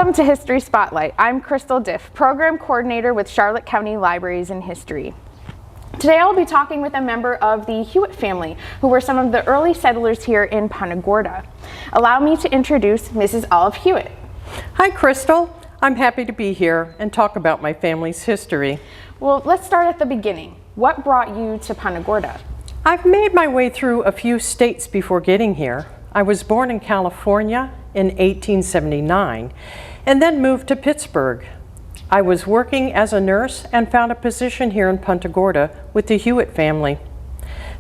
Welcome to History Spotlight. I'm Crystal Diff, Program Coordinator with Charlotte County Libraries and History. Today I'll be talking with a member of the Hewitt family, who were some of the early settlers here in Punta Gorda. Allow me to introduce Mrs. Olive Hewitt. Hi Crystal, I'm happy to be here and talk about my family's history. Well, let's start at the beginning. What brought you to Punta Gorda? I've made my way through a few states before getting here. I was born in California in 1879 and then moved to Pittsburgh. I was working as a nurse and found a position here in Punta Gorda with the Hewitt family.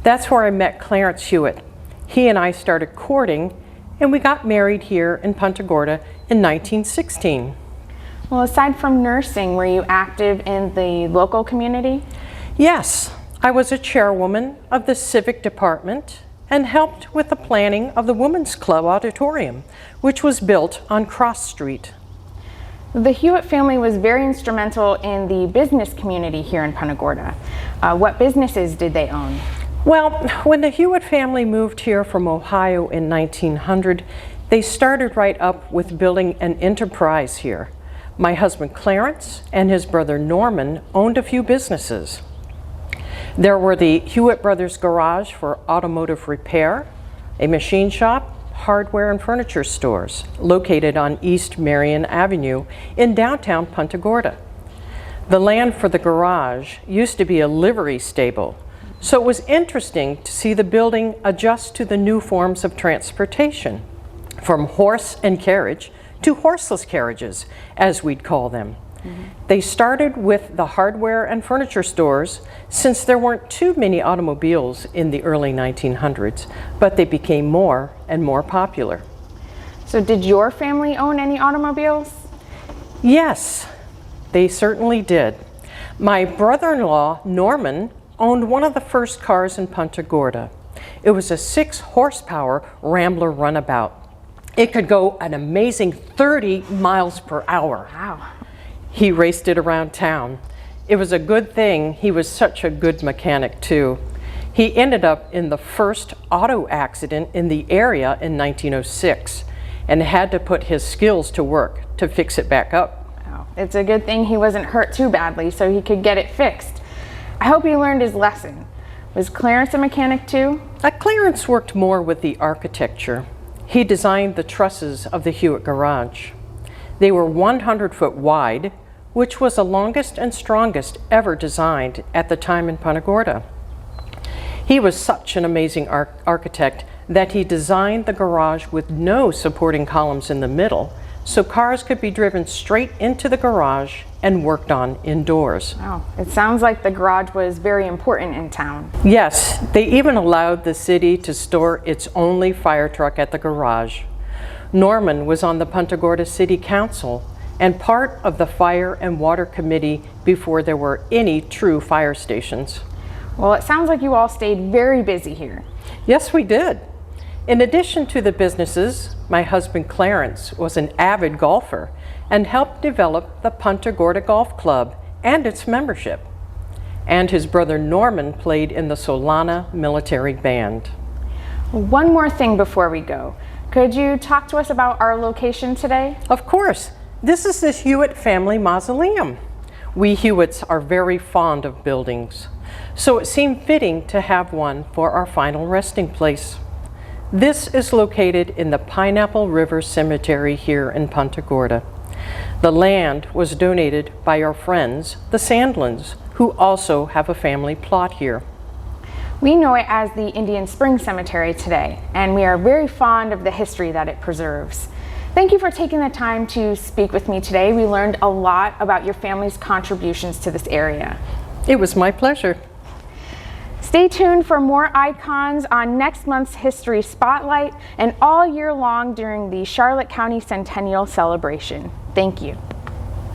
That's where I met Clarence Hewitt. He and I started courting and we got married here in Punta Gorda in 1916. Well, aside from nursing, were you active in the local community? Yes, I was a chairwoman of the civic department and helped with the planning of the Women's Club auditorium, which was built on Cross Street. The Hewitt family was very instrumental in the business community here in Punta Gorda. What businesses did they own? Well, when the Hewitt family moved here from Ohio in 1900, they started right up with building an enterprise here. My husband Clarence and his brother Norman owned a few businesses. There were the Hewitt Brothers Garage for automotive repair, a machine shop, hardware and furniture stores located on East Marion Avenue in downtown Punta Gorda. The land for the garage used to be a livery stable, so it was interesting to see the building adjust to the new forms of transportation, from horse and carriage to horseless carriages, as we'd call them. They started with the hardware and furniture stores since there weren't too many automobiles in the early 1900s, but they became more and more popular. So did your family own any automobiles? Yes, they certainly did. My brother-in-law, Norman, owned one of the first cars in Punta Gorda. It was a 6-horsepower Rambler runabout. It could go an amazing 30 miles per hour. Wow. He raced it around town. It was a good thing he was such a good mechanic too. He ended up in the first auto accident in the area in 1906 and had to put his skills to work to fix it back up. Wow. It's a good thing he wasn't hurt too badly so he could get it fixed. I hope he learned his lesson. Was Clarence a mechanic too? Clarence worked more with the architecture. He designed the trusses of the Hewitt garage. They were 100 foot wide, which was the longest and strongest ever designed at the time in Punta Gorda. He was such an amazing architect that he designed the garage with no supporting columns in the middle, so cars could be driven straight into the garage and worked on indoors. Wow, it sounds like the garage was very important in town. Yes, they even allowed the city to store its only fire truck at the garage. Norman was on the Punta Gorda City Council and part of the Fire and Water Committee before there were any true fire stations. Well, it sounds like you all stayed very busy here. Yes, we did. In addition to the businesses, my husband Clarence was an avid golfer and helped develop the Punta Gorda Golf Club and its membership. And his brother Norman played in the Solana Military Band. One more thing before we go. Could you talk to us about our location today? Of course. This is the Hewitt family mausoleum. We Hewitts are very fond of buildings, so it seemed fitting to have one for our final resting place. This is located in the Pineapple River Cemetery here in Punta Gorda. The land was donated by our friends, the Sandlands, who also have a family plot here. We know it as the Indian Spring Cemetery today, and we are very fond of the history that it preserves. Thank you for taking the time to speak with me today. We learned a lot about your family's contributions to this area. It was my pleasure. Stay tuned for more icons on next month's History Spotlight and all year long during the Charlotte County Centennial celebration. Thank you.